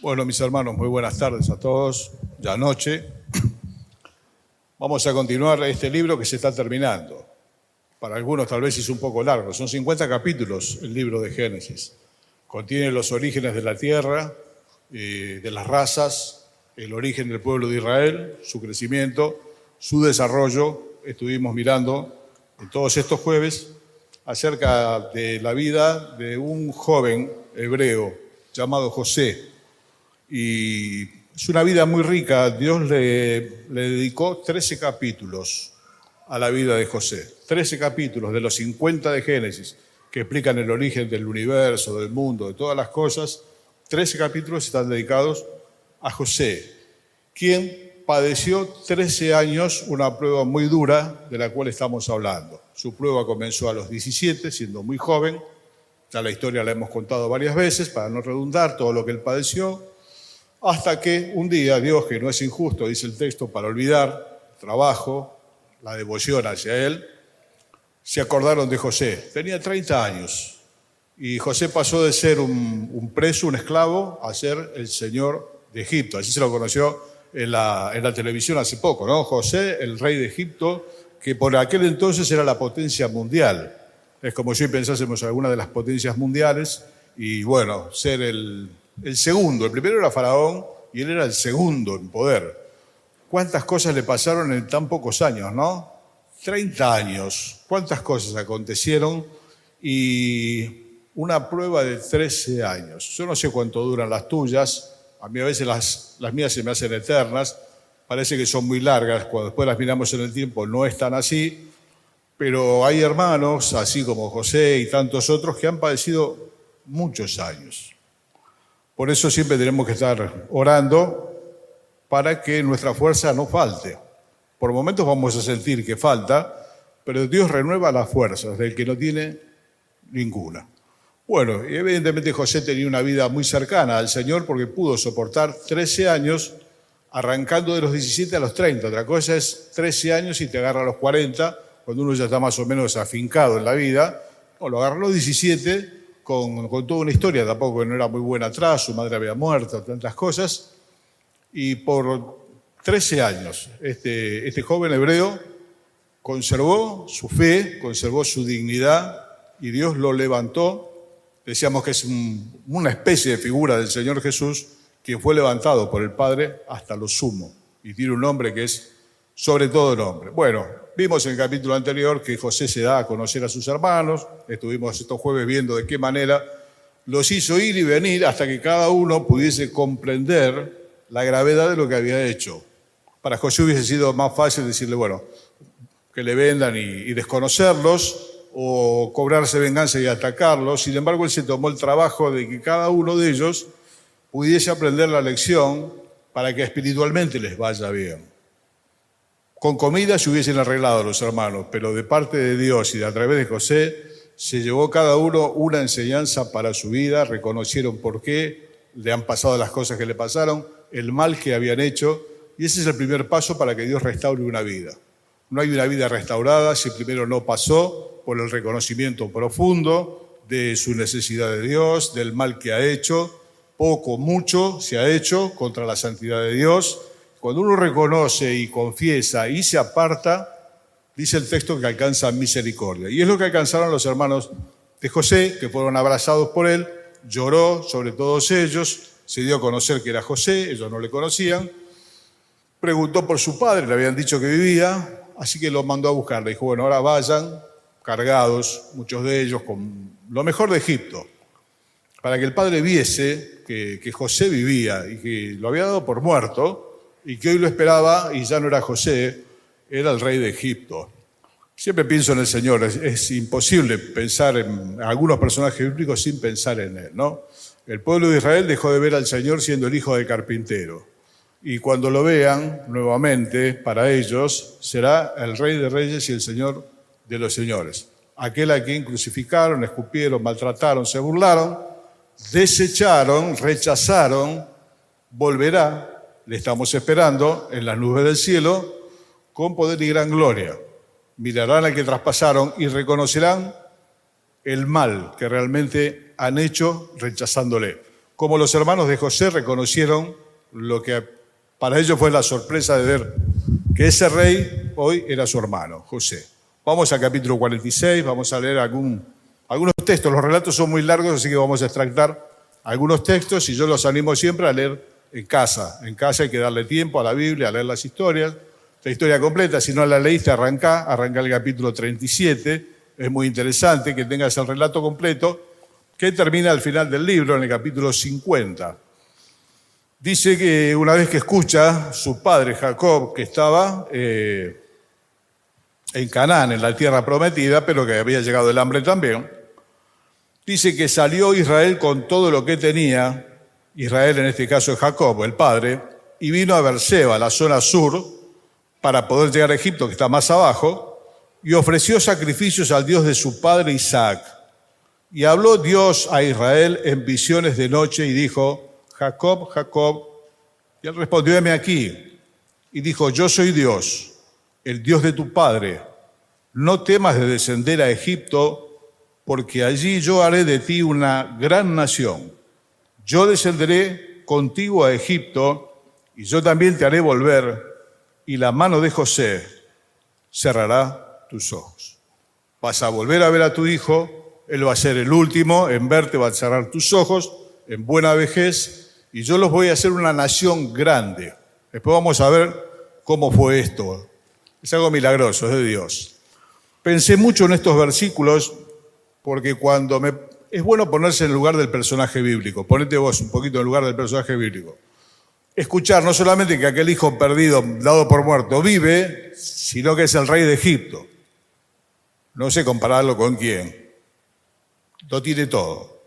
Bueno, mis hermanos, muy buenas tardes a todos, ya noche. Vamos a continuar este libro que se está terminando. Para algunos tal vez es un poco largo, son 50 capítulos el libro de Génesis. Contiene los orígenes de la tierra, de las razas, el origen del pueblo de Israel, su crecimiento, su desarrollo. Estuvimos mirando en todos estos jueves acerca de la vida de un joven hebreo llamado José. Y es una vida muy rica. Dios le dedicó 13 capítulos a la vida de José. 13 capítulos de los 50 de Génesis que explican el origen del universo, del mundo, de todas las cosas. 13 capítulos están dedicados a José, quien padeció 13 años una prueba muy dura de la cual estamos hablando. Su prueba comenzó a los 17, siendo muy joven. Ya la historia la hemos contado varias veces para no redundar todo lo que él padeció. Hasta que un día Dios, que no es injusto, dice el texto, para olvidar el trabajo, la devoción hacia él, se acordaron de José. Tenía 30 años y José pasó de ser un preso, un esclavo, a ser el señor de Egipto. Así se lo conoció en la televisión hace poco, ¿no? José, el rey de Egipto, que por aquel entonces era la potencia mundial. Es como si hoy pensásemos en alguna de las potencias mundiales y, bueno, ser el segundo. El primero era Faraón y él era el segundo en poder. ¿Cuántas cosas le pasaron en tan pocos años, no? 30 años. ¿Cuántas cosas acontecieron? Y una prueba de 13 años. Yo no sé cuánto duran las tuyas. A mí a veces las mías se me hacen eternas. Parece que son muy largas. Cuando después las miramos en el tiempo no es tan así. Pero hay hermanos, así como José y tantos otros, que han padecido muchos años. Por eso siempre tenemos que estar orando para que nuestra fuerza no falte. Por momentos vamos a sentir que falta, pero Dios renueva las fuerzas del que no tiene ninguna. Bueno, y evidentemente José tenía una vida muy cercana al Señor porque pudo soportar 13 años, arrancando de los 17 a los 30. Otra cosa es 13 años y te agarra a los 40, cuando uno ya está más o menos afincado en la vida. No, lo agarró a los 17 con toda una historia, tampoco no era muy buena atrás, su madre había muerto, tantas cosas. Y por 13 años este joven hebreo conservó su fe, conservó su dignidad y Dios lo levantó. Decíamos que es una especie de figura del Señor Jesús, quien fue levantado por el Padre hasta lo sumo y tiene un nombre que es sobre todo nombre. Bueno, vimos en el capítulo anterior que José se da a conocer a sus hermanos. Estuvimos estos jueves viendo de qué manera los hizo ir y venir hasta que cada uno pudiese comprender la gravedad de lo que había hecho. Para José hubiese sido más fácil decirle, bueno, que le vendan y desconocerlos o cobrarse venganza y atacarlos. Sin embargo, él se tomó el trabajo de que cada uno de ellos pudiese aprender la lección para que espiritualmente les vaya bien. Con comida se hubiesen arreglado los hermanos, pero de parte de Dios y a través de José se llevó cada uno una enseñanza para su vida, reconocieron por qué le han pasado las cosas que le pasaron, el mal que habían hecho, y ese es el primer paso para que Dios restaure una vida. No hay una vida restaurada si primero no pasó por el reconocimiento profundo de su necesidad de Dios, del mal que ha hecho, poco, mucho se ha hecho contra la santidad de Dios. Cuando uno reconoce y confiesa y se aparta, dice el texto que alcanza misericordia. Y es lo que alcanzaron los hermanos de José, que fueron abrazados por él, lloró sobre todos ellos, se dio a conocer que era José, ellos no le conocían, preguntó por su padre, le habían dicho que vivía, así que lo mandó a buscar. Le dijo, bueno, ahora vayan cargados, muchos de ellos, con lo mejor de Egipto, para que el padre viese que José vivía y que lo había dado por muerto, y que hoy lo esperaba y ya no era José, era el rey de Egipto. Siempre pienso en el Señor, es imposible pensar en algunos personajes bíblicos sin pensar en Él, ¿no? El pueblo de Israel dejó de ver al Señor siendo el hijo del carpintero. Y cuando lo vean nuevamente, para ellos será el Rey de Reyes y el Señor de los señores. Aquel a quien crucificaron, escupieron, maltrataron, se burlaron, desecharon, rechazaron, volverá. Le estamos esperando en las nubes del cielo con poder y gran gloria. Mirarán al que traspasaron y reconocerán el mal que realmente han hecho rechazándole. como los hermanos de José reconocieron lo que para ellos fue la sorpresa de ver que ese rey hoy era su hermano, José. Vamos al capítulo 46, vamos a leer algunos textos. Los relatos son muy largos, así que vamos a extractar algunos textos y yo los animo siempre a leer en casa. En casa hay que darle tiempo a la Biblia, a leer las historias. La historia completa, si no la leíste, arranca el capítulo 37. Es muy interesante que tengas el relato completo, que termina al final del libro, en el capítulo 50. Dice que una vez que escucha su padre Jacob, que estaba en Canaán, en la tierra prometida, pero que había llegado el hambre también, dice que salió Israel con todo lo que tenía, Israel en este caso es Jacob, el padre, y vino a Beerseba, la zona sur, para poder llegar a Egipto, que está más abajo, y ofreció sacrificios al Dios de su padre Isaac. Y habló Dios a Israel en visiones de noche y dijo: Jacob, Jacob. Y él respondió: heme aquí. Y dijo: yo soy Dios, el Dios de tu padre. No temas de descender a Egipto, porque allí yo haré de ti una gran nación. Yo descenderé contigo a Egipto, y yo también te haré volver, y la mano de José cerrará tus ojos. Vas a volver a ver a tu hijo, él va a ser el último en verte, va a cerrar tus ojos en buena vejez, y yo los voy a hacer una nación grande. Después vamos a ver cómo fue esto. Es algo milagroso, es de Dios. Pensé mucho en estos versículos porque es bueno ponerse en el lugar del personaje bíblico. Ponete vos un poquito en el lugar del personaje bíblico. Escuchar no solamente que aquel hijo perdido, dado por muerto, vive, sino que es el rey de Egipto. No sé compararlo con quién. Lo tiene todo.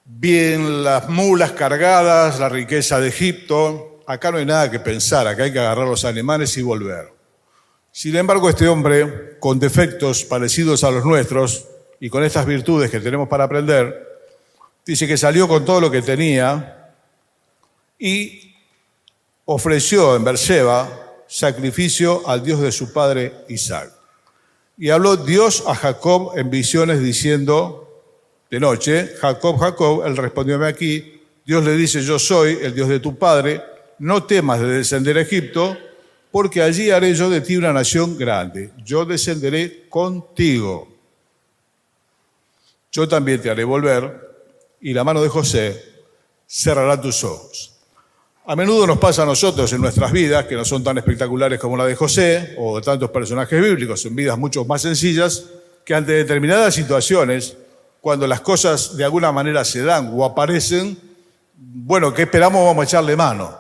Bien, las mulas cargadas, la riqueza de Egipto. Acá no hay nada que pensar, acá hay que agarrar los animales y volver. Sin embargo, este hombre, con defectos parecidos a los nuestros y con estas virtudes que tenemos para aprender, dice que salió con todo lo que tenía y ofreció en Beerseba sacrificio al Dios de su padre Isaac. Y habló Dios a Jacob en visiones diciendo de noche: Jacob, Jacob. Él respondió: heme aquí. Dios le dice: yo soy el Dios de tu padre, no temas de descender a Egipto, porque allí haré yo de ti una nación grande. Yo descenderé contigo. Yo también te haré volver, y la mano de José cerrará tus ojos. A menudo nos pasa a nosotros en nuestras vidas, que no son tan espectaculares como la de José o de tantos personajes bíblicos, son vidas mucho más sencillas, que ante determinadas situaciones, cuando las cosas de alguna manera se dan o aparecen, bueno, ¿qué esperamos? Vamos a echarle mano.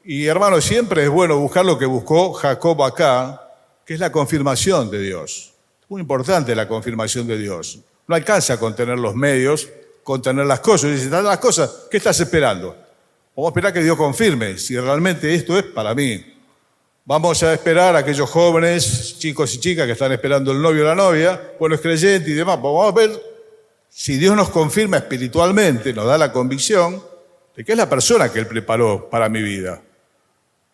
Y hermanos, siempre es bueno buscar lo que buscó Jacob acá, que es la confirmación de Dios. Es muy importante la confirmación de Dios. No alcanza con tener los medios, con tener las cosas. Y dice: ¿están las cosas? ¿Qué estás esperando? Vamos a esperar que Dios confirme si realmente esto es para mí. Vamos a esperar a aquellos jóvenes, chicos y chicas que están esperando el novio o la novia, buenos creyentes y demás. Vamos a ver si Dios nos confirma espiritualmente, nos da la convicción de que es la persona que Él preparó para mi vida.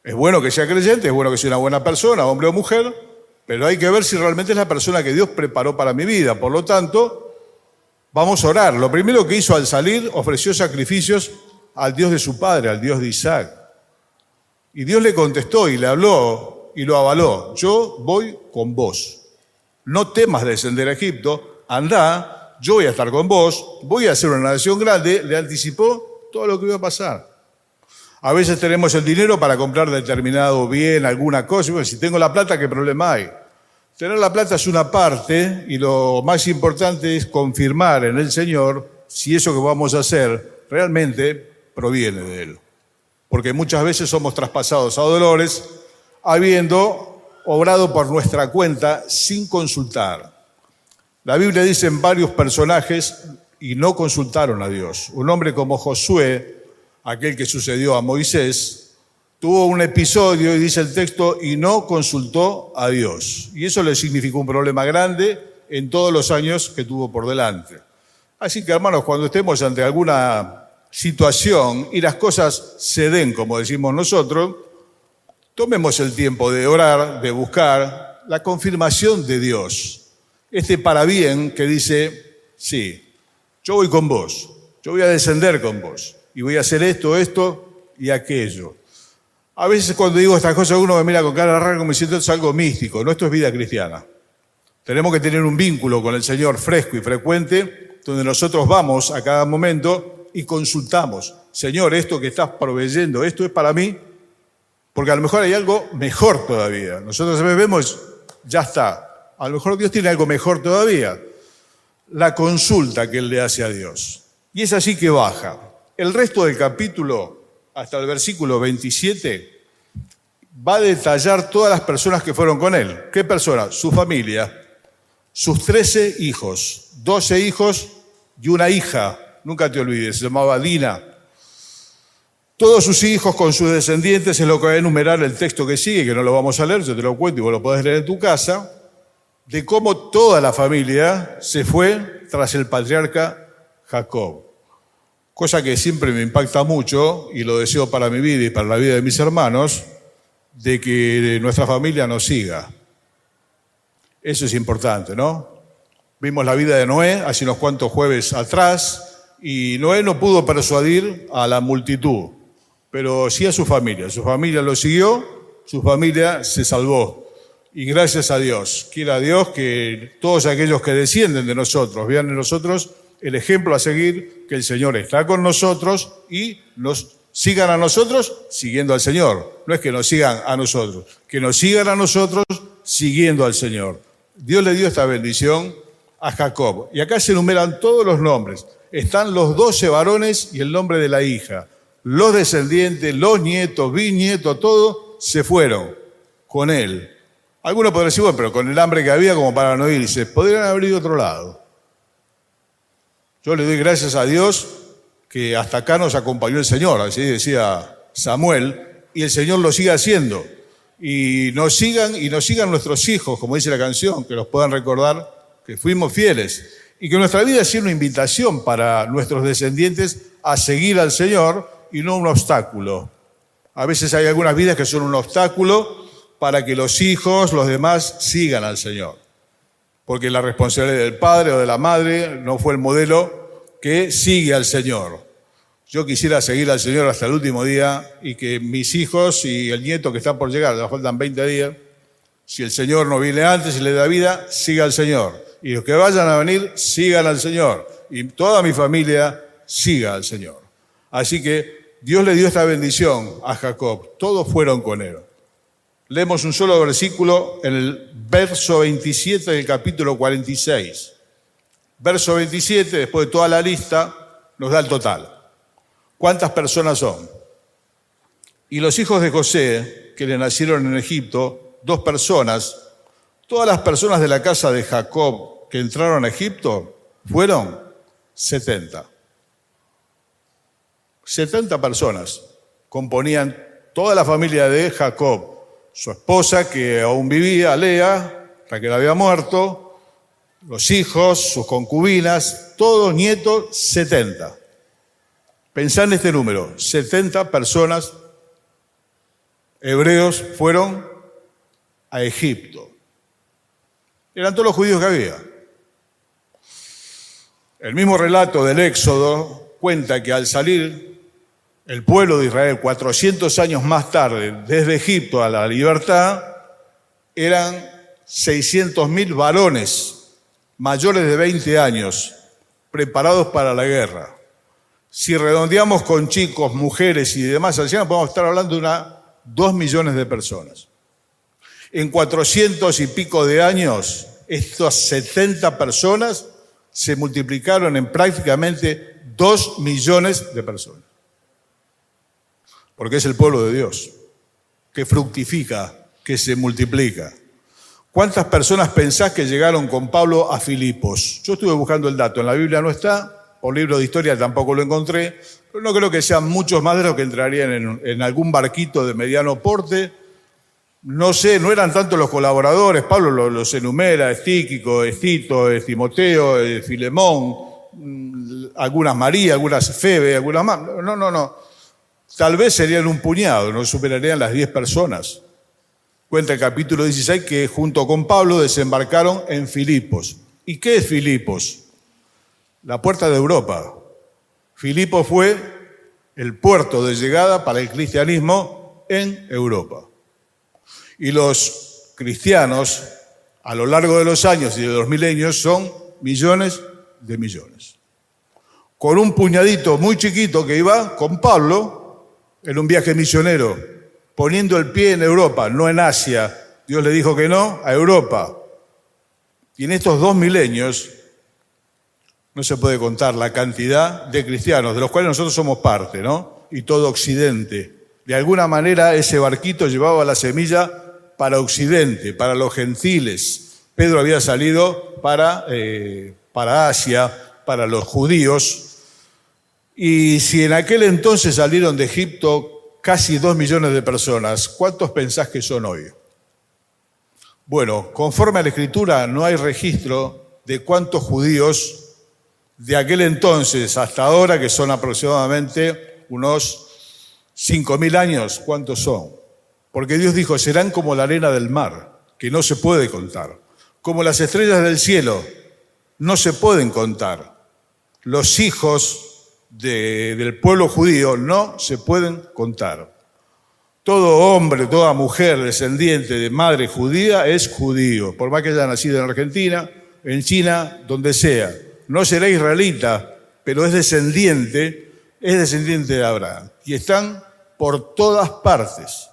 Es bueno que sea creyente, es bueno que sea una buena persona, hombre o mujer, pero hay que ver si realmente es la persona que Dios preparó para mi vida. Por lo tanto, vamos a orar. Lo primero que hizo al salir, ofreció sacrificios al Dios de su padre, al Dios de Isaac. Y Dios le contestó y le habló y lo avaló: yo voy con vos. No temas de descender a Egipto, andá, yo voy a estar con vos, voy a hacer una nación grande. Le anticipó todo lo que iba a pasar. A veces tenemos el dinero para comprar determinado bien, alguna cosa. Bueno, si tengo la plata, ¿qué problema hay? Tener la plata es una parte, y lo más importante es confirmar en el Señor si eso que vamos a hacer realmente proviene de Él. Porque muchas veces somos traspasados a dolores habiendo obrado por nuestra cuenta sin consultar. La Biblia dice en varios personajes: y no consultaron a Dios. Un hombre como Josué, aquel que sucedió a Moisés, tuvo un episodio, y dice el texto, y no consultó a Dios. Y eso le significó un problema grande en todos los años que tuvo por delante. Así que, hermanos, cuando estemos ante alguna situación y las cosas se den, como decimos nosotros, tomemos el tiempo de orar, de buscar la confirmación de Dios. Este para bien que dice: sí, yo voy con vos, Yo voy a descender con vos y voy a hacer esto, esto y aquello. A veces cuando digo estas cosas uno me mira con cara rara como diciendo esto es algo místico. No, esto es vida cristiana. Tenemos que tener un vínculo con el Señor fresco y frecuente donde nosotros vamos a cada momento y consultamos. Señor, esto que estás proveyendo, ¿esto es para mí? Porque a lo mejor hay algo mejor todavía. Nosotros a veces vemos, ya está. A lo mejor Dios tiene algo mejor todavía. La consulta que Él le hace a Dios. Y es así que baja. El resto del capítulo, hasta el versículo 27, va a detallar todas las personas que fueron con Él. ¿Qué personas? Su familia, sus 13 hijos, 12 hijos y una hija. Nunca te olvides, se llamaba Dina. Todos sus hijos con sus descendientes es lo que va a enumerar el texto que sigue, que no lo vamos a leer, yo te lo cuento y vos lo podés leer en tu casa, de cómo toda la familia se fue tras el patriarca Jacob. Cosa que siempre me impacta mucho y lo deseo para mi vida y para la vida de mis hermanos, de que nuestra familia nos siga. Eso es importante, ¿no? Vimos la vida de Noé hace unos cuantos jueves atrás y Noé no pudo persuadir a la multitud, pero sí a su familia. Su familia lo siguió, su familia se salvó. Y gracias a Dios, quiera Dios que todos aquellos que descienden de nosotros vean en nosotros el ejemplo a seguir, que el Señor está con nosotros y nos sigan a nosotros siguiendo al Señor. No es que nos sigan a nosotros, que nos sigan a nosotros siguiendo al Señor. Dios le dio esta bendición a Jacob. Y acá se enumeran todos los nombres. Están los 12 varones y el nombre de la hija. Los descendientes, los nietos, bisnietos, todo se fueron con él. Algunos podrían decir, bueno, pero con el hambre que había como para no irse, podrían haber ido a otro lado. Yo le doy gracias a Dios que hasta acá nos acompañó el Señor, así decía Samuel, y el Señor lo sigue haciendo. Y nos sigan nuestros hijos, como dice la canción, que los puedan recordar que fuimos fieles. Y que nuestra vida sea una invitación para nuestros descendientes a seguir al Señor y no un obstáculo. A veces hay algunas vidas que son un obstáculo para que los hijos, los demás, sigan al Señor. Porque la responsabilidad del padre o de la madre no fue el modelo que sigue al Señor. Yo quisiera seguir al Señor hasta el último día y que mis hijos y el nieto que están por llegar, ya faltan 20 días, si el Señor no viene antes y le da vida, siga al Señor. Y los que vayan a venir, sigan al Señor. Y toda mi familia siga al Señor. Así que Dios le dio esta bendición a Jacob. Todos fueron con él. Leemos un solo versículo en el verso 27 del capítulo 46. Verso 27, después de toda la lista, nos da el total. ¿Cuántas personas son? Y los hijos de José, que le nacieron en Egipto, 2 personas. Todas las personas de la casa de Jacob que entraron a Egipto fueron 70. 70 personas componían toda la familia de Jacob. Su esposa, que aún vivía, Lea, Raquel había muerto, los hijos, sus concubinas, todos nietos, 70. Pensá en este número, 70 personas hebreos fueron a Egipto. Eran todos los judíos que había. El mismo relato del Éxodo cuenta que al salir el pueblo de Israel 400 años más tarde, desde Egipto a la libertad, eran 600.000 varones mayores de 20 años, preparados para la guerra. Si redondeamos con chicos, mujeres y demás ancianos, podemos estar hablando de 2 millones de personas. En 400 y pico de años, estas 70 personas se multiplicaron en prácticamente 2 millones de personas. Porque es el pueblo de Dios, que fructifica, que se multiplica. ¿Cuántas personas pensás que llegaron con Pablo a Filipos? Yo estuve buscando el dato, en la Biblia no está, por libro de historia tampoco lo encontré, pero no creo que sean muchos más de los que entrarían en algún barquito de mediano porte. No sé, no eran tanto los colaboradores, Pablo los enumera, Estíquico, Estito, Timoteo, Filemón, algunas María, algunas Febe, algunas más. No. Tal vez serían un puñado, no superarían las 10 personas. Cuenta el capítulo 16 que junto con Pablo desembarcaron en Filipos. ¿Y qué es Filipos? La puerta de Europa. Filipo fue el puerto de llegada para el cristianismo en Europa. Y los cristianos, a lo largo de los años y de los milenios, son millones de millones. Con un puñadito muy chiquito que iba con Pablo en un viaje misionero, poniendo el pie en Europa, no en Asia. Dios le dijo que no a Europa. Y en estos 2 milenios no se puede contar la cantidad de cristianos, de los cuales nosotros somos parte, ¿no? Y todo Occidente. De alguna manera ese barquito llevaba la semilla para Occidente, para los gentiles. Pedro había salido para Asia, para los judíos. Y si en aquel entonces salieron de Egipto casi 2 millones de personas, ¿cuántos pensás que son hoy? Bueno, conforme a la Escritura no hay registro de cuántos judíos de aquel entonces hasta ahora, que son aproximadamente unos 5.000 años, ¿cuántos son? Porque Dios dijo, serán como la arena del mar, que no se puede contar, como las estrellas del cielo, no se pueden contar. Los hijos del pueblo judío no se pueden contar. Todo hombre, toda mujer descendiente de madre judía es judío, por más que haya nacido en Argentina, en China, donde sea. No será israelita, pero es descendiente de Abraham. Y están por todas partes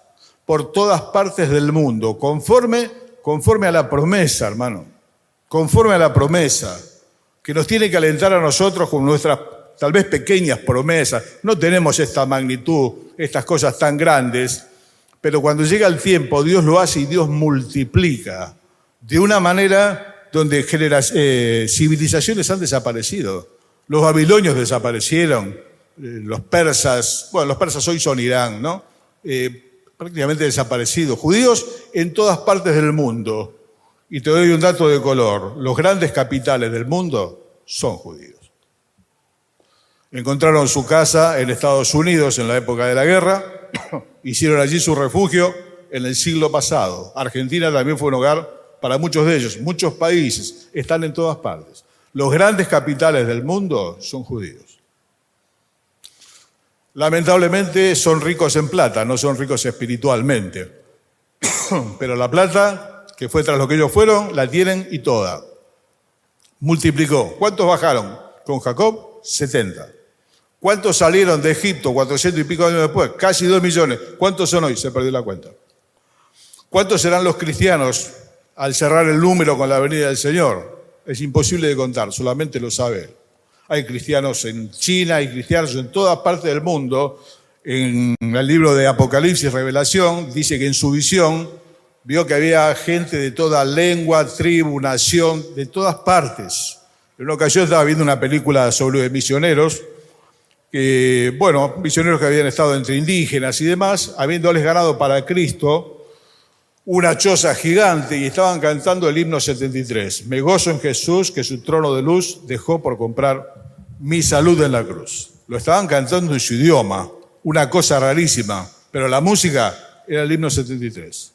del mundo, conforme a la promesa, hermano, conforme a la promesa, que nos tiene que alentar a nosotros con nuestras tal vez pequeñas promesas. No tenemos esta magnitud, estas cosas tan grandes, pero cuando llega el tiempo, Dios lo hace y Dios multiplica de una manera donde civilizaciones han desaparecido. Los babilonios desaparecieron, los persas hoy son Irán, ¿no? Prácticamente desaparecidos. Judíos en todas partes del mundo. Y te doy un dato de color, los grandes capitales del mundo son judíos. Encontraron su casa en Estados Unidos en la época de la guerra, hicieron allí su refugio en el siglo pasado. Argentina también fue un hogar para muchos de ellos, muchos países, están en todas partes. Los grandes capitales del mundo son judíos. Lamentablemente son ricos en plata, no son ricos espiritualmente. Pero la plata, que fue tras lo que ellos fueron, la tienen y toda. Multiplicó. ¿Cuántos bajaron con Jacob? 70. ¿Cuántos salieron de Egipto 400 y pico años después? Casi 2 millones. ¿Cuántos son hoy? Se perdió la cuenta. ¿Cuántos serán los cristianos al cerrar el número con la venida del Señor? Es imposible de contar, solamente lo sabe Él. Hay cristianos en China, hay cristianos en toda parte del mundo. En el libro de Apocalipsis, Revelación, dice que en su visión vio que había gente de toda lengua, tribu, nación, de todas partes. En una ocasión estaba viendo una película sobre misioneros, misioneros que habían estado entre indígenas y demás, habiéndoles ganado para Cristo una choza gigante y estaban cantando el himno 73. Me gozo en Jesús, que su trono de luz dejó por comprar mi salud en la cruz. Lo estaban cantando en su idioma, una cosa rarísima, pero la música era el himno 73.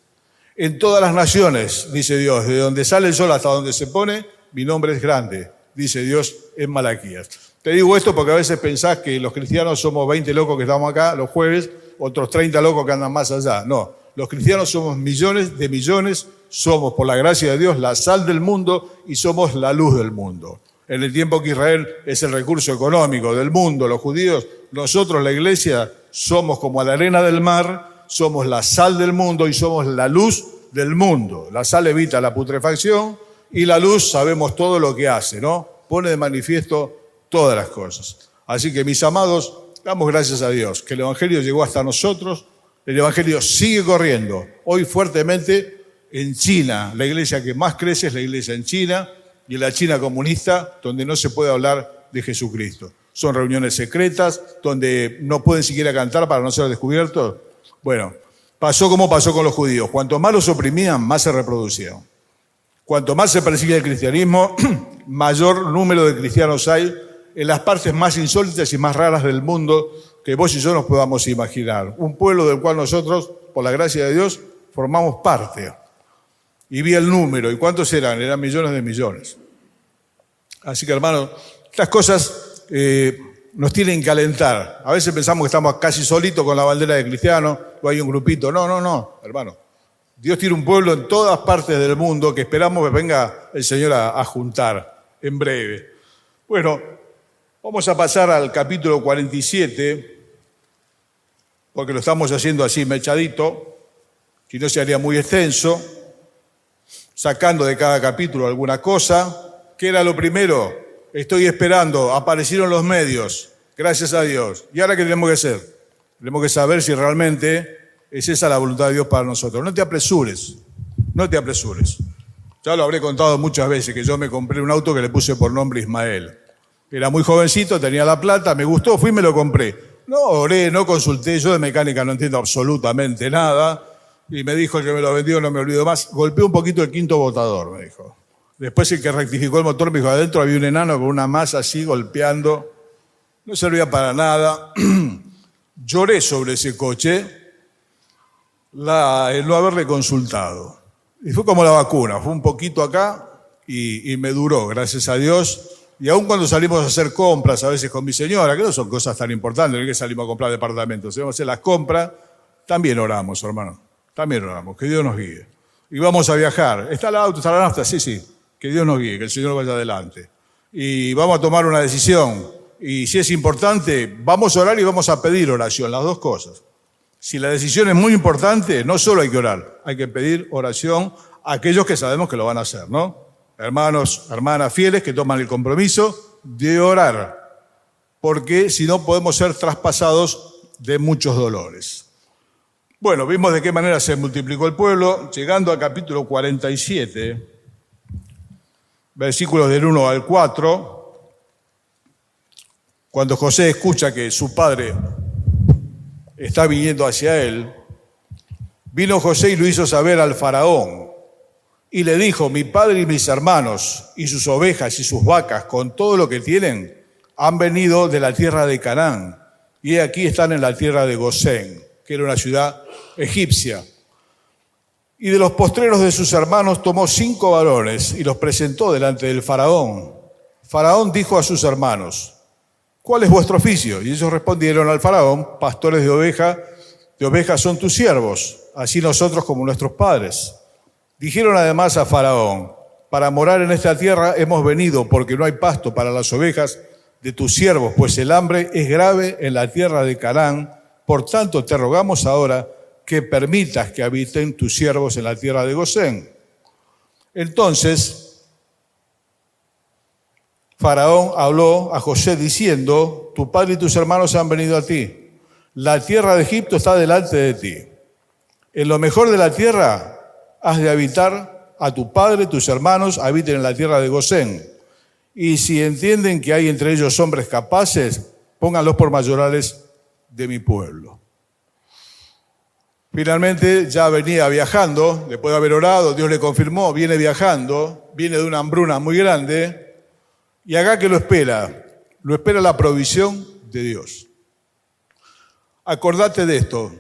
En todas las naciones, dice Dios, de donde sale el sol hasta donde se pone, mi nombre es grande, dice Dios en Malaquías. Te digo esto porque a veces pensás que los cristianos somos 20 locos que estamos acá los jueves, otros 30 locos que andan más allá. No, los cristianos somos millones de millones, somos por la gracia de Dios la sal del mundo y somos la luz del mundo. En el tiempo que Israel es el recurso económico del mundo, los judíos, nosotros la iglesia somos como la arena del mar, somos la sal del mundo y somos la luz del mundo. La sal evita la putrefacción y la luz sabemos todo lo que hace, ¿no? Pone de manifiesto todas las cosas. Así que, mis amados, damos gracias a Dios que el Evangelio llegó hasta nosotros. El Evangelio sigue corriendo. Hoy fuertemente en China, la iglesia que más crece es la iglesia en China y en la China comunista, donde no se puede hablar de Jesucristo. Son reuniones secretas, donde no pueden siquiera cantar para no ser descubiertos. Bueno, pasó como pasó con los judíos. Cuanto más los oprimían, más se reproducían. Cuanto más se persigue el cristianismo, mayor número de cristianos hay en las partes más insólitas y más raras del mundo que vos y yo nos podamos imaginar. Un pueblo del cual nosotros, por la gracia de Dios, formamos parte. Y vi el número. ¿Y cuántos eran? Eran millones de millones. Así que, hermanos, estas cosas nos tienen que alentar. A veces pensamos que estamos casi solitos con la bandera de cristianos, o hay un grupito. No, hermano. Dios tiene un pueblo en todas partes del mundo que esperamos que venga el Señor a juntar en breve. Bueno, vamos a pasar al capítulo 47, porque lo estamos haciendo así mechadito, si no se haría muy extenso, sacando de cada capítulo alguna cosa. ¿Qué era lo primero? Estoy esperando, aparecieron los medios, gracias a Dios. ¿Y ahora qué tenemos que hacer? Tenemos que saber si realmente es esa la voluntad de Dios para nosotros. No te apresures. Ya lo habré contado muchas veces, que yo me compré un auto que le puse por nombre Ismael. Era muy jovencito, tenía la plata, me gustó, fui y me lo compré. No oré, no consulté, yo de mecánica no entiendo absolutamente nada. Y me dijo el que me lo vendió, no me olvido más, golpeé un poquito el quinto botador, me dijo. Después el que rectificó el motor me dijo, adentro había un enano con una masa así golpeando. No servía para nada. Lloré sobre ese coche, el no haberle consultado. Y fue como la vacuna, fue un poquito acá y me duró, gracias a Dios. Y aún cuando salimos a hacer compras, a veces con mi señora, que no son cosas tan importantes, no es que salimos a comprar departamentos, vamos a hacer las compras, también oramos, hermano, también oramos, que Dios nos guíe. Y vamos a viajar, ¿está el auto, está la nafta? Sí, que Dios nos guíe, que el Señor vaya adelante. Y vamos a tomar una decisión, y si es importante, vamos a orar y vamos a pedir oración, las dos cosas. Si la decisión es muy importante, no solo hay que orar, hay que pedir oración a aquellos que sabemos que lo van a hacer, ¿no? Hermanos, hermanas fieles que toman el compromiso de orar, porque si no podemos ser traspasados de muchos dolores. Bueno, vimos de qué manera se multiplicó el pueblo, llegando al capítulo 47, versículos del 1 al 4, cuando José escucha que su padre está viniendo hacia él, vino José y lo hizo saber al faraón. Y le dijo, mi padre y mis hermanos, y sus ovejas y sus vacas, con todo lo que tienen, han venido de la tierra de Canaán, y aquí están en la tierra de Gosén, que era una ciudad egipcia. Y de los postreros de sus hermanos tomó 5 varones y los presentó delante del faraón. Faraón dijo a sus hermanos, ¿cuál es vuestro oficio? Y ellos respondieron al faraón, pastores de ovejas son tus siervos, así nosotros como nuestros padres. Dijeron además a faraón, para morar en esta tierra hemos venido porque no hay pasto para las ovejas de tus siervos, pues el hambre es grave en la tierra de Canaán. Por tanto, te rogamos ahora que permitas que habiten tus siervos en la tierra de Gosén. Entonces, Faraón habló a José diciendo, tu padre y tus hermanos han venido a ti. La tierra de Egipto está delante de ti. En lo mejor de la tierra has de habitar a tu padre, tus hermanos habiten en la tierra de Gosén. Y si entienden que hay entre ellos hombres capaces, pónganlos por mayorales de mi pueblo. Finalmente ya venía viajando, después de haber orado, Dios le confirmó, viene viajando, viene de una hambruna muy grande, y acá que lo espera la provisión de Dios. Acordate de esto.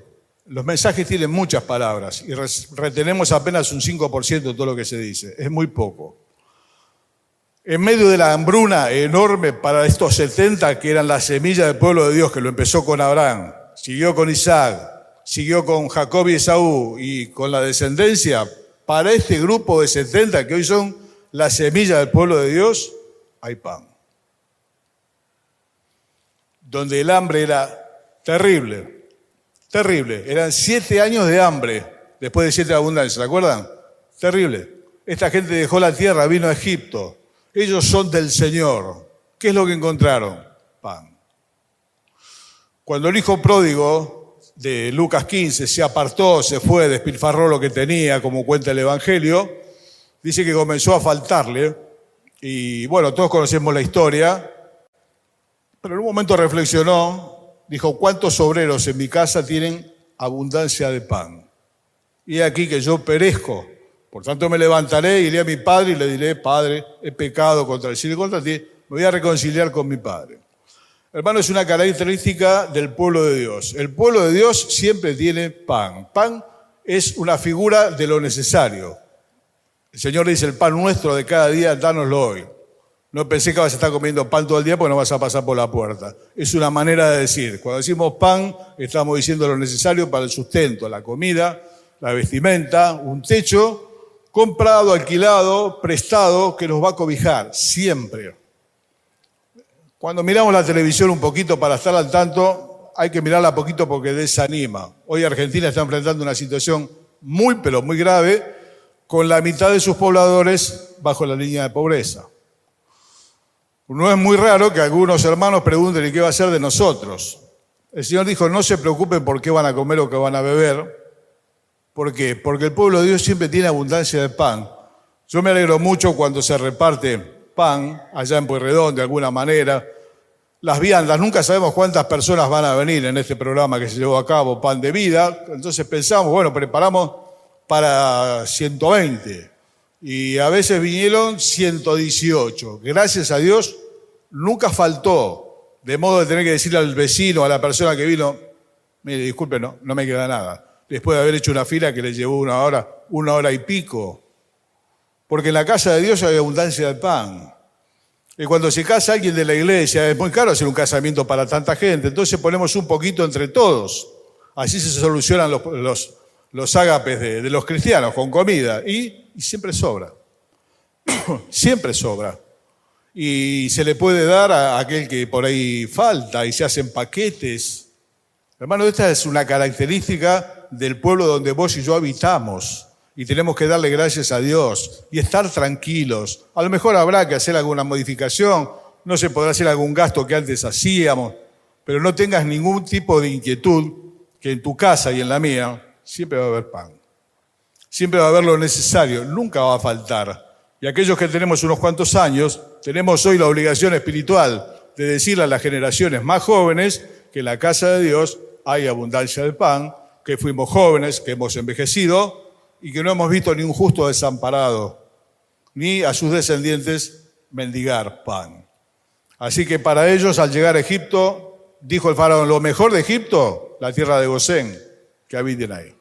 Los mensajes tienen muchas palabras y retenemos apenas un 5% de todo lo que se dice. Es muy poco. En medio de la hambruna enorme para estos 70 que eran la semilla del pueblo de Dios, que lo empezó con Abraham, siguió con Isaac, siguió con Jacob y Esaú y con la descendencia, para este grupo de 70 que hoy son la semilla del pueblo de Dios, hay pan. Donde el hambre era terrible. Eran 7 años de hambre después de 7 de abundancia, ¿se acuerdan? Terrible. Esta gente dejó la tierra, vino a Egipto. Ellos son del Señor. ¿Qué es lo que encontraron? Pan. Cuando el hijo pródigo de Lucas 15 se apartó, se fue, despilfarró lo que tenía, como cuenta el Evangelio, dice que comenzó a faltarle. Y bueno, todos conocemos la historia, pero en un momento reflexionó. Dijo, ¿cuántos obreros en mi casa tienen abundancia de pan? Y aquí que yo perezco. Por tanto me levantaré, iré a mi padre y le diré, Padre, he pecado contra el cielo y contra ti, me voy a reconciliar con mi padre. Hermano, es una característica del pueblo de Dios. El pueblo de Dios siempre tiene pan. Pan es una figura de lo necesario. El Señor dice, el pan nuestro de cada día, dánoslo hoy. No pensé que vas a estar comiendo pan todo el día porque no vas a pasar por la puerta. Es una manera de decir. Cuando decimos pan, estamos diciendo lo necesario para el sustento, la comida, la vestimenta, un techo, comprado, alquilado, prestado, que nos va a cobijar, siempre. Cuando miramos la televisión un poquito para estar al tanto, hay que mirarla poquito porque desanima. Hoy Argentina está enfrentando una situación muy, pero muy grave, con la mitad de sus pobladores bajo la línea de pobreza. No es muy raro que algunos hermanos pregunten ¿y qué va a ser de nosotros? El Señor dijo, no se preocupen por qué van a comer o qué van a beber. ¿Por qué? Porque el pueblo de Dios siempre tiene abundancia de pan. Yo me alegro mucho cuando se reparte pan allá en Pueyrredón de alguna manera. Las viandas, nunca sabemos cuántas personas van a venir en este programa que se llevó a cabo, Pan de Vida. Entonces pensamos, bueno, preparamos para 120. Y a veces vinieron 118. Gracias a Dios, nunca faltó. De modo de tener que decirle al vecino, a la persona que vino, mire, disculpe, no me queda nada. Después de haber hecho una fila que le llevó una hora y pico. Porque en la casa de Dios hay abundancia de pan. Y cuando se casa alguien de la iglesia, es muy caro hacer un casamiento para tanta gente. Entonces ponemos un poquito entre todos. Así se solucionan los ágapes de los cristianos, con comida. Y siempre sobra. Siempre sobra. Y se le puede dar a aquel que por ahí falta y se hacen paquetes. Hermano, esta es una característica del pueblo donde vos y yo habitamos. Y tenemos que darle gracias a Dios y estar tranquilos. A lo mejor habrá que hacer alguna modificación, no se podrá hacer algún gasto que antes hacíamos, pero no tengas ningún tipo de inquietud que en tu casa y en la mía siempre va a haber pan. Siempre va a haber lo necesario, nunca va a faltar. Y aquellos que tenemos unos cuantos años, tenemos hoy la obligación espiritual de decirle a las generaciones más jóvenes que en la casa de Dios hay abundancia de pan, que fuimos jóvenes, que hemos envejecido y que no hemos visto ni un justo desamparado, ni a sus descendientes mendigar pan. Así que para ellos, al llegar a Egipto, dijo el faraón, lo mejor de Egipto, la tierra de Gosén, que habiten ahí.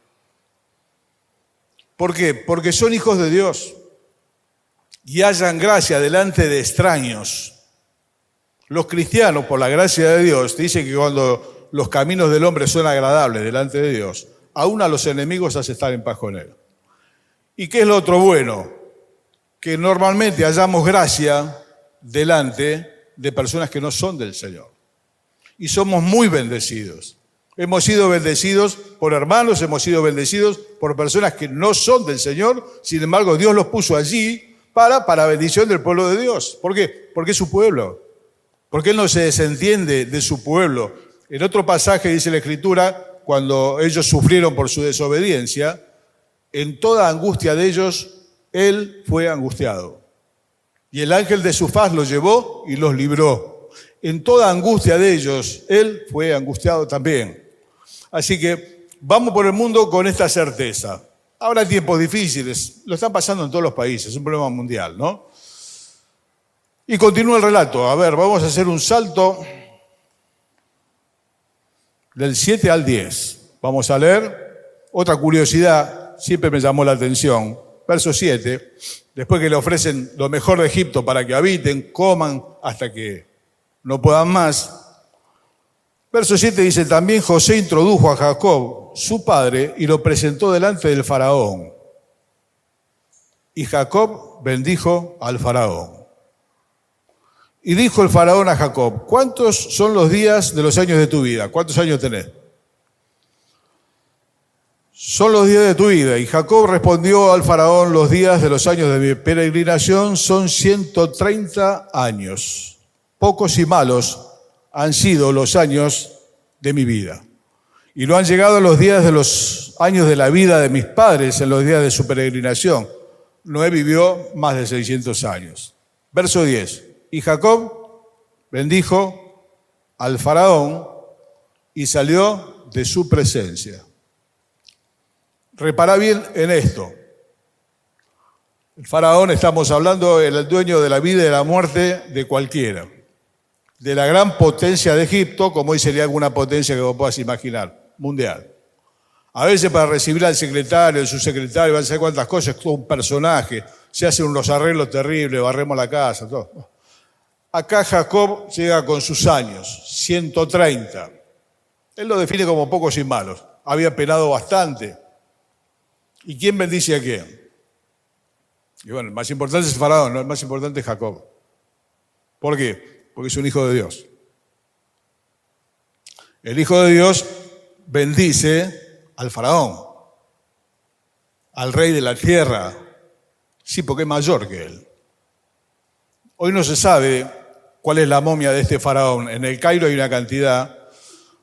¿Por qué? Porque son hijos de Dios y hallan gracia delante de extraños. Los cristianos, por la gracia de Dios, te dicen que cuando los caminos del hombre son agradables delante de Dios, aún a los enemigos hace estar en paz con él. ¿Y qué es lo otro bueno? Que normalmente hallamos gracia delante de personas que no son del Señor. Y somos muy bendecidos. Hemos sido bendecidos por hermanos, hemos sido bendecidos por personas que no son del Señor. Sin embargo, Dios los puso allí para bendición del pueblo de Dios. ¿Por qué? Porque es su pueblo. Porque Él no se desentiende de su pueblo. En otro pasaje dice la Escritura, cuando ellos sufrieron por su desobediencia, en toda angustia de ellos, Él fue angustiado. Y el ángel de su faz los llevó y los libró. En toda angustia de ellos, Él fue angustiado también. Así que vamos por el mundo con esta certeza. Habrá tiempos difíciles, lo están pasando en todos los países, es un problema mundial, ¿no? Y continúa el relato. A ver, vamos a hacer un salto del 7 al 10. Vamos a leer otra curiosidad, siempre me llamó la atención. Verso 7, después que le ofrecen lo mejor de Egipto para que habiten, coman hasta que no puedan más. Verso 7 dice, también José introdujo a Jacob, su padre, y lo presentó delante del faraón. Y Jacob bendijo al faraón. Y dijo el faraón a Jacob, ¿cuántos son los días de los años de tu vida? ¿Cuántos años tenés? Son los días de tu vida. Y Jacob respondió al faraón, los días de los años de mi peregrinación son 130 años. Pocos y malos han sido los años de mi vida. Y no han llegado los días de los años de la vida de mis padres en los días de su peregrinación. Noé vivió más de 600 años. Verso 10. Y Jacob bendijo al faraón y salió de su presencia. Repara bien en esto. El faraón, estamos hablando, el dueño de la vida y de la muerte de cualquiera. De la gran potencia de Egipto, como hoy sería alguna potencia que vos puedas imaginar, mundial. A veces para recibir al secretario, el subsecretario, van a saber cuántas cosas, todo un personaje, se hacen unos arreglos terribles, barremos la casa, todo. Acá Jacob llega con sus años, 130. Él lo define como pocos y malos. Había penado bastante. ¿Y quién bendice a quién? Y bueno, el más importante es Faraón, ¿no? El más importante es Jacob. ¿Por qué? Porque es un hijo de Dios. El hijo de Dios bendice al Faraón, al rey de la tierra. Sí, porque es mayor que él. Hoy no se sabe cuál es la momia de este Faraón. En el Cairo hay una cantidad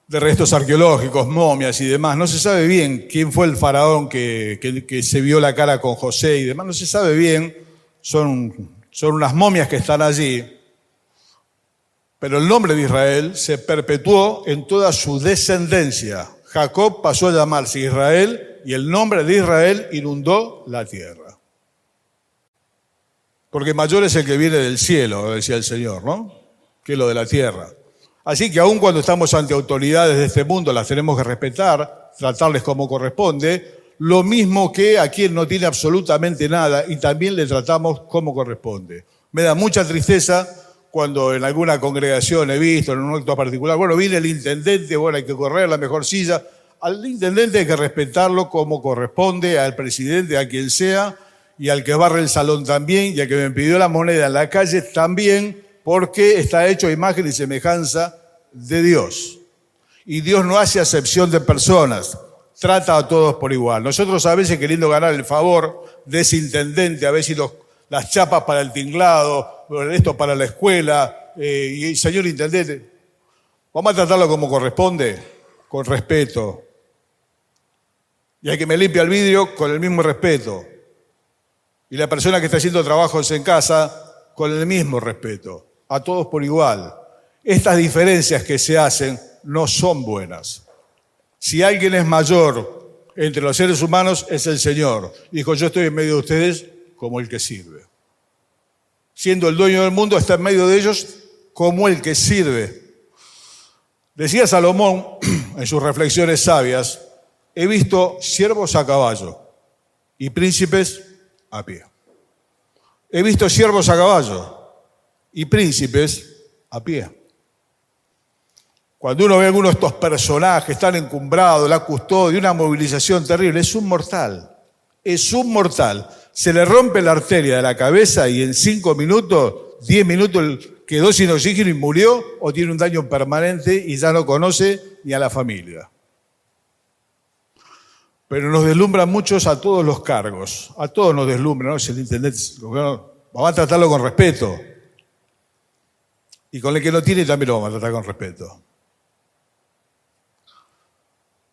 de restos arqueológicos, momias y demás. No se sabe bien quién fue el faraón que se vio la cara con José y demás. No se sabe bien. Son unas momias que están allí. Pero el nombre de Israel se perpetuó en toda su descendencia. Jacob pasó a llamarse Israel y el nombre de Israel inundó la tierra. Porque mayor es el que viene del cielo, decía el Señor, ¿no? Que lo de la tierra. Así que aun cuando estamos ante autoridades de este mundo, las tenemos que respetar, tratarles como corresponde, lo mismo que a quien no tiene absolutamente nada y también le tratamos como corresponde. Me da mucha tristeza cuando en alguna congregación he visto, en un acto particular, bueno, viene el intendente, bueno, hay que correr la mejor silla. Al intendente hay que respetarlo como corresponde, al presidente, a quien sea, y al que barre el salón también, y al que me pidió la moneda en la calle también, porque está hecho a imagen y semejanza de Dios. Y Dios no hace acepción de personas, trata a todos por igual. Nosotros a veces queriendo ganar el favor de ese intendente, a veces las chapas para el tinglado, esto para la escuela, y señor intendente, vamos a tratarlo como corresponde, con respeto. Y hay que me limpia el vidrio con el mismo respeto. Y la persona que está haciendo trabajos en casa, con el mismo respeto. A todos por igual. Estas diferencias que se hacen no son buenas. Si alguien es mayor entre los seres humanos, es el Señor. Dijo, yo estoy en medio de ustedes como el que sirve. Siendo el dueño del mundo, está en medio de ellos como el que sirve. Decía Salomón en sus reflexiones sabias, he visto siervos a caballo y príncipes a pie. He visto siervos a caballo y príncipes a pie. Cuando uno ve a alguno de estos personajes tan encumbrados, la custodia, una movilización terrible, es un mortal. Es un mortal. Se le rompe la arteria de la cabeza y en 5 minutos, 10 minutos quedó sin oxígeno y murió, o tiene un daño permanente y ya no conoce ni a la familia. Pero nos deslumbran muchos a todos los cargos. A todos nos deslumbran, ¿no? Si el intendente, vamos a tratarlo con respeto. Y con el que no tiene también lo vamos a tratar con respeto.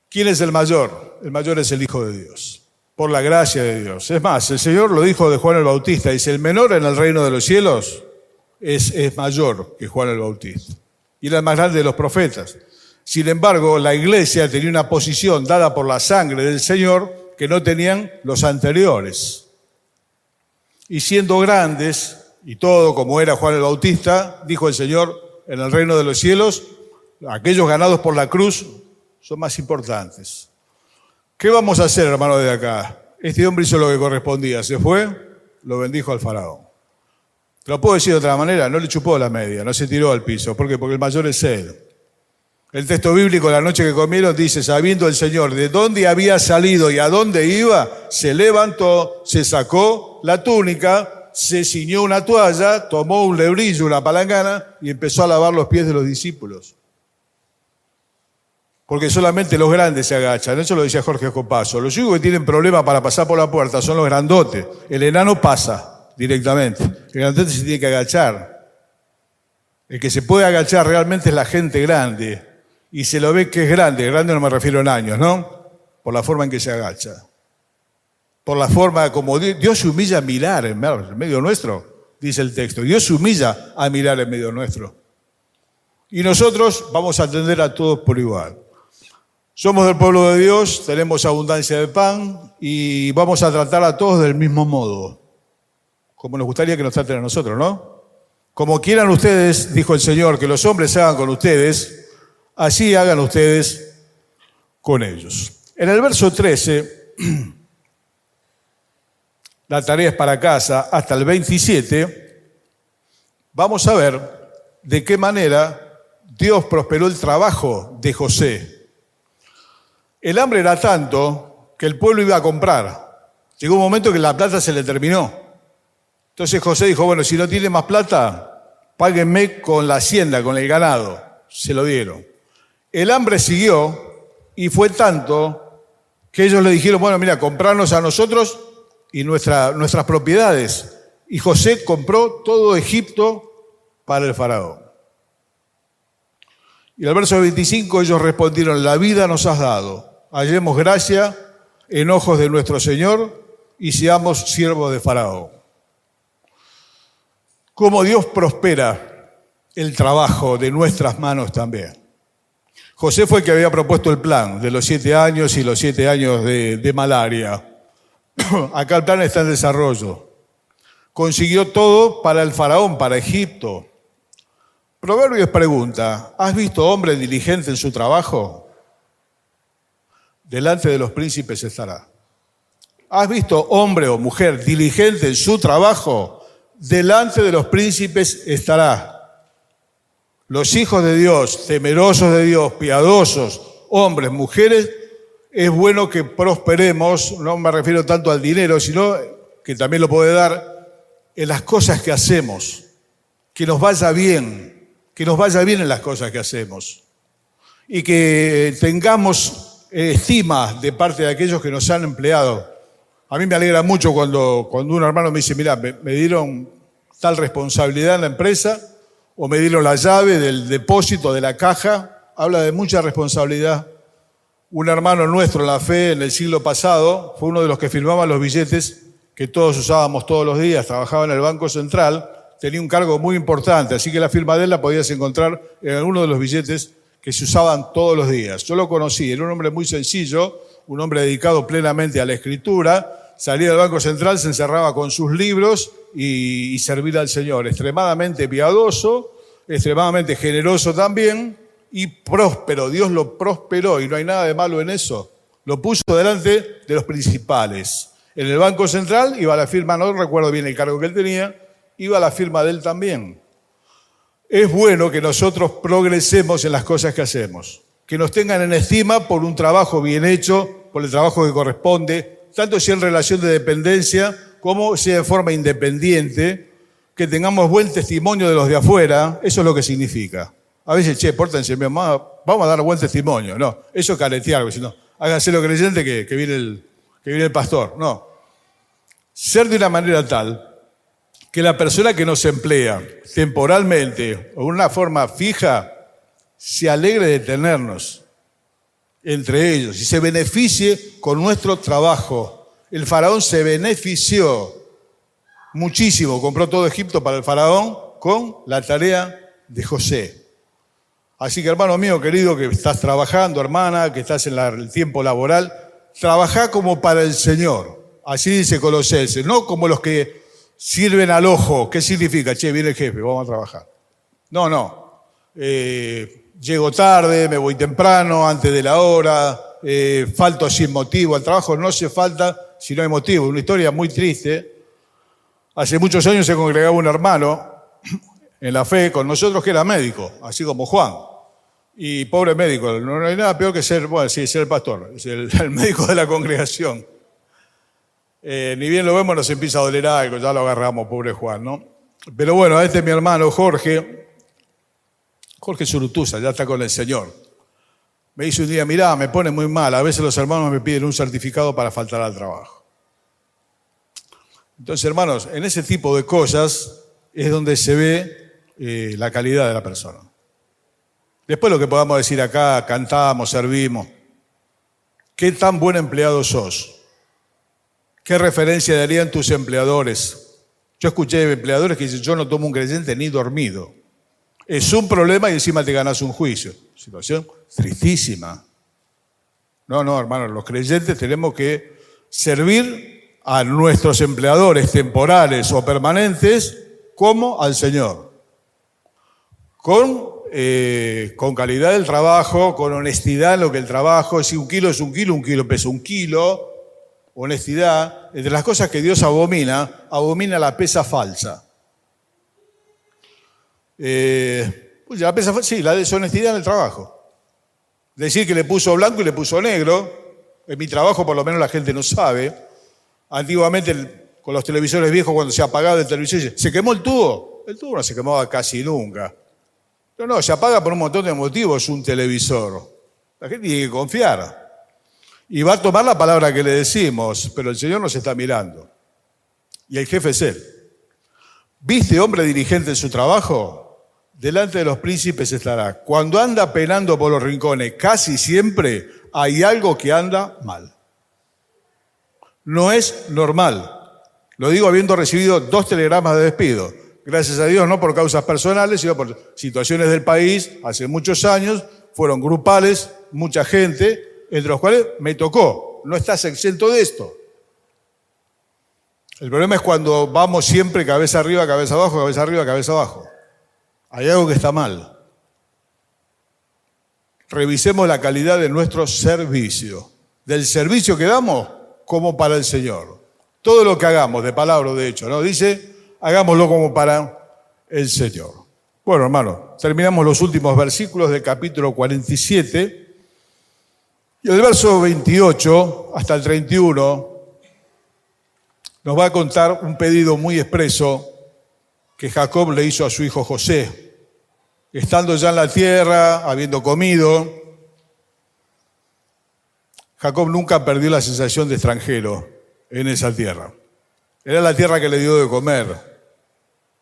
¿Quién es el mayor? El mayor es el Hijo de Dios, por la gracia de Dios. Es más, el Señor lo dijo de Juan el Bautista, dice, el menor en el reino de los cielos es mayor que Juan el Bautista. Y era el más grande de los profetas. Sin embargo, la iglesia tenía una posición dada por la sangre del Señor que no tenían los anteriores. Y siendo grandes, y todo como era Juan el Bautista, dijo el Señor, en el reino de los cielos, aquellos ganados por la cruz son más importantes. ¿Qué vamos a hacer, hermanos de acá? Este hombre hizo lo que correspondía, se fue, lo bendijo al faraón. Te lo puedo decir de otra manera, no le chupó la media, no se tiró al piso. ¿Por qué? Porque el mayor es él. El texto bíblico, la noche que comieron, dice, sabiendo el Señor de dónde había salido y a dónde iba, se levantó, se sacó la túnica, se ciñó una toalla, tomó un lebrillo, una palangana y empezó a lavar los pies de los discípulos. Porque solamente los grandes se agachan. Eso lo decía Jorge Escopazo. Los únicos que tienen problemas para pasar por la puerta son los grandotes. El enano pasa directamente. El grandote se tiene que agachar. El que se puede agachar realmente es la gente grande. Y se lo ve que es grande. Grande no me refiero en años, ¿no? Por la forma en que se agacha. Por la forma como Dios se humilla a mirar en medio nuestro, dice el texto. Dios se humilla a mirar en medio nuestro. Y nosotros vamos a atender a todos por igual. Somos del pueblo de Dios, tenemos abundancia de pan y vamos a tratar a todos del mismo modo, como nos gustaría que nos traten a nosotros, ¿no? Como quieran ustedes, dijo el Señor, que los hombres hagan con ustedes, así hagan ustedes con ellos. En el verso 13, la tarea es para casa, hasta el 27, vamos a ver de qué manera Dios prosperó el trabajo de José. El hambre era tanto que el pueblo iba a comprar. Llegó un momento que la plata se le terminó. Entonces José dijo, bueno, si no tiene más plata, páguenme con la hacienda, con el ganado. Se lo dieron. El hambre siguió y fue tanto que ellos le dijeron, bueno, mira, comprarnos a nosotros y nuestras propiedades. Y José compró todo Egipto para el faraón. Y al verso 25 ellos respondieron, la vida nos has dado, hallemos gracia en ojos de nuestro Señor y seamos siervos de faraón. Cómo Dios prospera el trabajo de nuestras manos también. José fue el que había propuesto el plan de los 7 años y los 7 años de malaria. Acá el plan está en desarrollo. Consiguió todo para el faraón, para Egipto. Proverbios pregunta, ¿has visto hombre diligente en su trabajo? Delante de los príncipes estará. ¿Has visto hombre o mujer diligente en su trabajo? Delante de los príncipes estará. Los hijos de Dios, temerosos de Dios, piadosos, hombres, mujeres, es bueno que prosperemos, no me refiero tanto al dinero, sino que también lo puede dar en las cosas que hacemos, que nos vaya bien en las cosas que hacemos y que tengamos estima de parte de aquellos que nos han empleado. A mí me alegra mucho cuando un hermano me dice, mira, me dieron tal responsabilidad en la empresa o me dieron la llave del depósito de la caja, habla de mucha responsabilidad. Un hermano nuestro en la fe en el siglo pasado fue uno de los que firmaba los billetes que todos usábamos todos los días, trabajaba en el Banco Central, tenía un cargo muy importante, así que la firma de él la podías encontrar en alguno de los billetes que se usaban todos los días. Yo lo conocí, era un hombre muy sencillo, un hombre dedicado plenamente a la escritura, salía del Banco Central, se encerraba con sus libros y servir al Señor, extremadamente piadoso, extremadamente generoso también y próspero. Dios lo prosperó y no hay nada de malo en eso. Lo puso delante de los principales. En el Banco Central iba la firma, no recuerdo bien el cargo que él tenía, iba la firma de él también. Es bueno que nosotros progresemos en las cosas que hacemos, que nos tengan en estima por un trabajo bien hecho, por el trabajo que corresponde, tanto sea en relación de dependencia como sea de forma independiente, que tengamos buen testimonio de los de afuera, eso es lo que significa. A veces, pórtense bien, vamos a dar buen testimonio. No, eso es caretear, sino háganse lo creyente que viene el pastor. No, ser de una manera tal que la persona que nos emplea temporalmente o de una forma fija se alegre de tenernos entre ellos y se beneficie con nuestro trabajo. El faraón se benefició muchísimo, compró todo Egipto para el faraón con la tarea de José. Así que hermano mío querido que estás trabajando, hermana, que estás en el tiempo laboral, trabajá como para el Señor. Así dice Colosenses, no como los que sirven al ojo. ¿Qué significa? Viene el jefe, vamos a trabajar. No. Llego tarde, me voy temprano, antes de la hora, falto sin motivo. Al trabajo no se falta si no hay motivo. Una historia muy triste. Hace muchos años se congregaba un hermano en la fe con nosotros que era médico, así como Juan. Y pobre médico, no hay nada peor que ser el pastor, es el médico de la congregación. Ni bien lo vemos nos empieza a doler algo, ya lo agarramos, pobre Juan, ¿no? Pero bueno, este es mi hermano Jorge Surutusa, ya está con el Señor. Me dice un día, mirá, me pone muy mal, a veces los hermanos me piden un certificado para faltar al trabajo. Entonces, hermanos, en ese tipo de cosas es donde se ve la calidad de la persona. Después lo que podamos decir acá, cantamos, servimos. ¿Qué tan buen empleado sos? ¿Qué referencia darían tus empleadores? Yo escuché empleadores que dicen, yo no tomo un creyente ni dormido. Es un problema y encima te ganas un juicio. Situación tristísima. No, hermanos, los creyentes tenemos que servir a nuestros empleadores temporales o permanentes como al Señor. Con calidad del trabajo, con honestidad en lo que el trabajo, si un kilo es un kilo pesa un kilo, honestidad. Entre las cosas que Dios abomina la pesa falsa. Pues ya piensa, sí, la deshonestidad en el trabajo. Decir que le puso blanco y le puso negro. En mi trabajo por lo menos la gente no sabe. Antiguamente con los televisores viejos cuando se apagaba el televisor, ¿se quemó el tubo? El tubo no se quemaba casi nunca. Pero no, se apaga por un montón de motivos un televisor. La gente tiene que confiar. Y va a tomar la palabra que le decimos, pero el Señor nos está mirando. Y el jefe es Él. ¿Viste hombre diligente en su trabajo? Delante de los príncipes estará. Cuando anda penando por los rincones, casi siempre hay algo que anda mal. No es normal. Lo digo habiendo recibido 2 telegramas de despido. Gracias a Dios, no por causas personales, sino por situaciones del país. Hace muchos años fueron grupales, mucha gente, entre los cuales me tocó. No estás exento de esto. El problema es cuando vamos siempre cabeza arriba, cabeza abajo, cabeza arriba, cabeza abajo. Hay algo que está mal. Revisemos la calidad de nuestro servicio. Del servicio que damos como para el Señor. Todo lo que hagamos, de palabra o de hecho, ¿no? Dice, hagámoslo como para el Señor. Bueno, hermano, terminamos los últimos versículos del capítulo 47. Y el verso 28 hasta el 31 nos va a contar un pedido muy expreso que Jacob le hizo a su hijo José. Estando ya en la tierra, habiendo comido, Jacob nunca perdió la sensación de extranjero en esa tierra. Era la tierra que le dio de comer,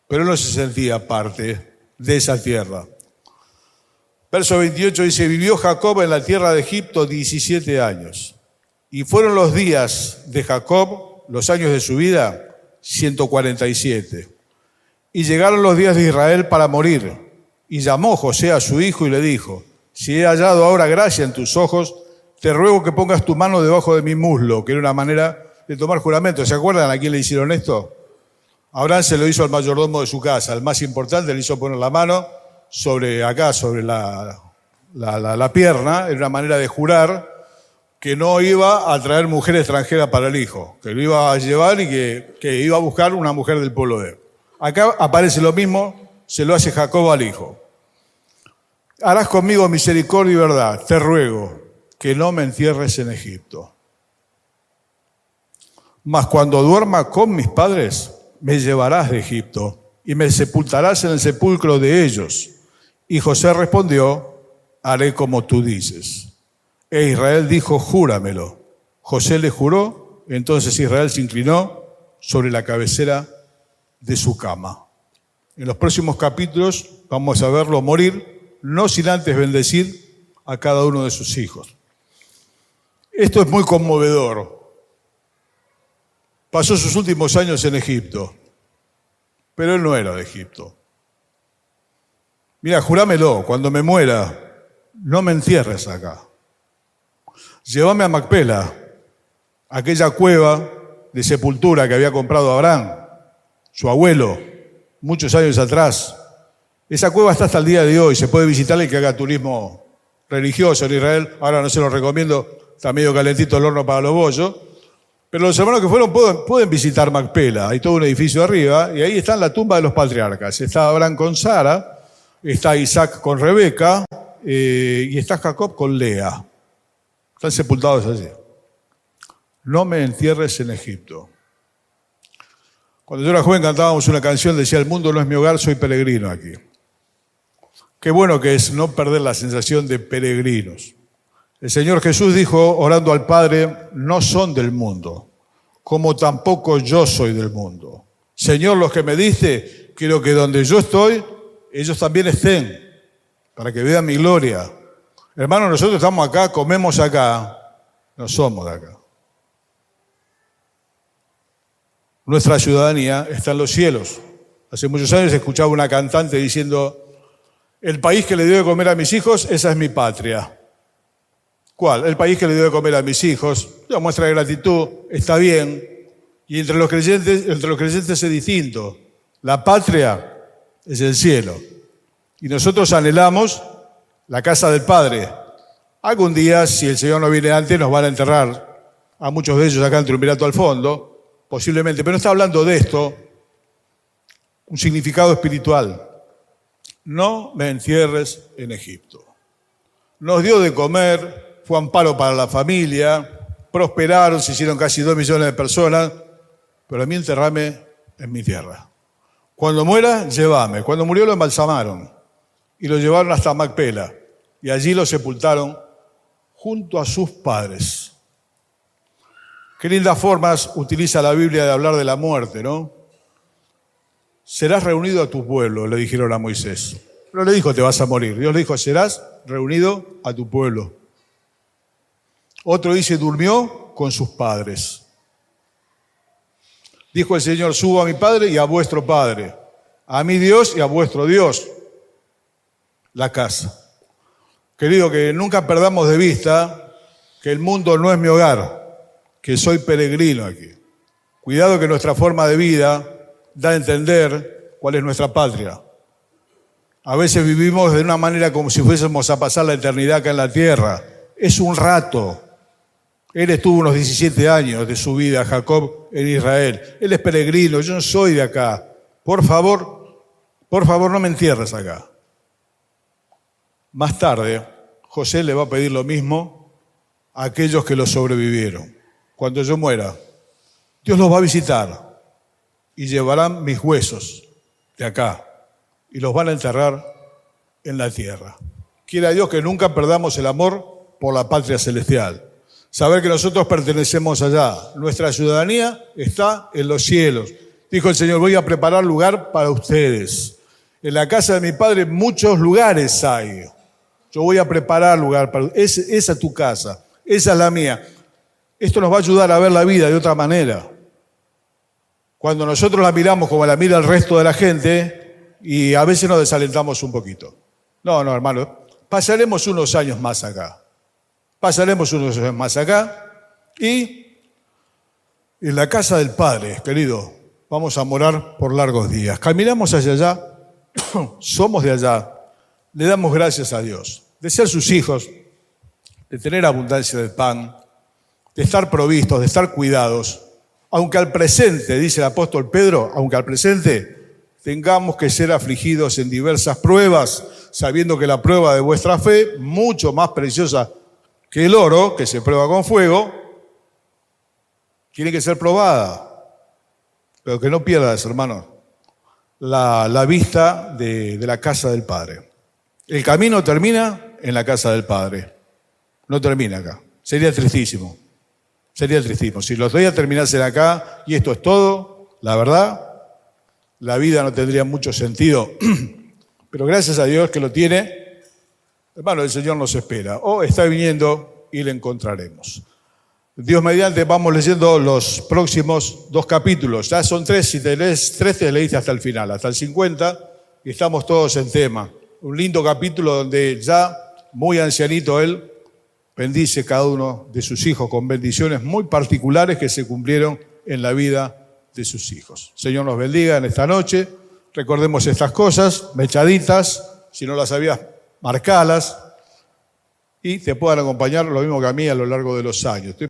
pero él no se sentía parte de esa tierra. Verso 28 dice, vivió Jacob en la tierra de Egipto 17 años. Y fueron los días de Jacob, los años de su vida, 147. Y llegaron los días de Israel para morir. Y llamó José a su hijo y le dijo, si he hallado ahora gracia en tus ojos, te ruego que pongas tu mano debajo de mi muslo, que era una manera de tomar juramento. ¿Se acuerdan a quién le hicieron esto? Abraham se lo hizo al mayordomo de su casa, el más importante, le hizo poner la mano sobre la pierna, era una manera de jurar que no iba a traer mujer extranjera para el hijo, que lo iba a llevar y que iba a buscar una mujer del pueblo de él. Acá aparece lo mismo, se lo hace Jacob al hijo. Harás conmigo misericordia y verdad, te ruego que no me entierres en Egipto. Mas cuando duerma con mis padres, me llevarás de Egipto y me sepultarás en el sepulcro de ellos. Y José respondió, haré como tú dices. E Israel dijo, júramelo. José le juró, entonces Israel se inclinó sobre la cabecera de su cama. En los próximos capítulos vamos a verlo morir, no sin antes bendecir a cada uno de sus hijos. Esto es muy conmovedor. Pasó sus últimos años en Egipto, pero él no era de Egipto. Mira, jurámelo, cuando me muera, no me entierres acá. Llévame a Macpela, aquella cueva de sepultura que había comprado Abraham, su abuelo, muchos años atrás. Esa cueva está hasta el día de hoy, se puede visitar el que haga turismo religioso en Israel. Ahora no se lo recomiendo, está medio calentito el horno para los bollos. Pero los hermanos que fueron pueden visitar Macpela, hay todo un edificio arriba, y ahí está la tumba de los patriarcas. Está Abraham con Sara, está Isaac con Rebeca, y está Jacob con Lea. Están sepultados allí. No me entierres en Egipto. Cuando yo era joven cantábamos una canción, decía, el mundo no es mi hogar, soy peregrino aquí. Qué bueno que es no perder la sensación de peregrinos. El Señor Jesús dijo, orando al Padre, no son del mundo, como tampoco yo soy del mundo. Señor, los que me diste, quiero que donde yo estoy, ellos también estén, para que vean mi gloria. Hermanos, nosotros estamos acá, comemos acá, no somos de acá. Nuestra ciudadanía está en los cielos. Hace muchos años escuchaba una cantante diciendo, el país que le dio de comer a mis hijos, esa es mi patria. ¿Cuál? El país que le dio de comer a mis hijos. Una muestra de gratitud, está bien. Y entre los creyentes es distinto. La patria es el cielo. Y nosotros anhelamos la casa del Padre. Algún día, si el Señor no viene antes, nos van a enterrar a muchos de ellos acá en Triunvirato al fondo, posiblemente. Pero no está hablando de esto, un significado espiritual. no me entierres en Egipto. Nos dio de comer, fue amparo para la familia, prosperaron, se hicieron casi 2 millones de personas, pero a mí enterrame en mi tierra. Cuando muera, llévame. Cuando murió lo embalsamaron y lo llevaron hasta Macpela y allí lo sepultaron junto a sus padres. Qué lindas formas utiliza la Biblia de hablar de la muerte, ¿no? Serás reunido a tu pueblo, le dijeron a Moisés. No le dijo, te vas a morir. Dios le dijo, serás reunido a tu pueblo. Otro dice, durmió con sus padres. Dijo el Señor, subo a mi Padre y a vuestro Padre, a mi Dios y a vuestro Dios. La casa. Querido, que nunca perdamos de vista que el mundo no es mi hogar, que soy peregrino aquí. Cuidado que nuestra forma de vida da a entender cuál es nuestra patria. A veces vivimos de una manera como si fuésemos a pasar la eternidad acá en la tierra. Es un rato. Él estuvo unos 17 años de su vida, Jacob, en Israel. Él es peregrino, yo no soy de acá. Por favor, no me entierres acá. Más tarde, José le va a pedir lo mismo a aquellos que lo sobrevivieron. Cuando yo muera, Dios los va a visitar y llevarán mis huesos de acá y los van a enterrar en la tierra. Quiera Dios que nunca perdamos el amor por la patria celestial. Saber que nosotros pertenecemos allá. Nuestra ciudadanía está en los cielos. Dijo el Señor, voy a preparar lugar para ustedes. En la casa de mi Padre muchos lugares hay. Yo voy a preparar lugar para ustedes. Esa es tu casa, esa es la mía. Esto nos va a ayudar a ver la vida de otra manera. Cuando nosotros la miramos como la mira el resto de la gente y a veces nos desalentamos un poquito. No, hermano, pasaremos unos años más acá. Pasaremos unos años más acá y en la casa del Padre, querido, vamos a morar por largos días. Caminamos hacia allá, somos de allá, le damos gracias a Dios de ser sus hijos, de tener abundancia de pan, de estar provistos, de estar cuidados, aunque al presente, dice el apóstol Pedro, aunque al presente tengamos que ser afligidos en diversas pruebas, sabiendo que la prueba de vuestra fe, mucho más preciosa que el oro, que se prueba con fuego, tiene que ser probada, pero que no pierdas, hermano, la vista de la casa del Padre. El camino termina en la casa del Padre, no termina acá. Sería tristísimo. Si los días terminasen acá y esto es todo, la verdad, la vida no tendría mucho sentido. Pero gracias a Dios que lo tiene, hermano, el Señor nos espera. O está viniendo y le encontraremos. Dios mediante, vamos leyendo los próximos 2 capítulos. Ya son 3, si te lees 3 te leíste hasta el final, hasta el 50, y estamos todos en tema. Un lindo capítulo donde ya, muy ancianito él, bendice cada uno de sus hijos con bendiciones muy particulares que se cumplieron en la vida de sus hijos. Señor nos bendiga en esta noche. Recordemos estas cosas, mechaditas, si no las sabías, marcalas, y te puedan acompañar lo mismo que a mí a lo largo de los años.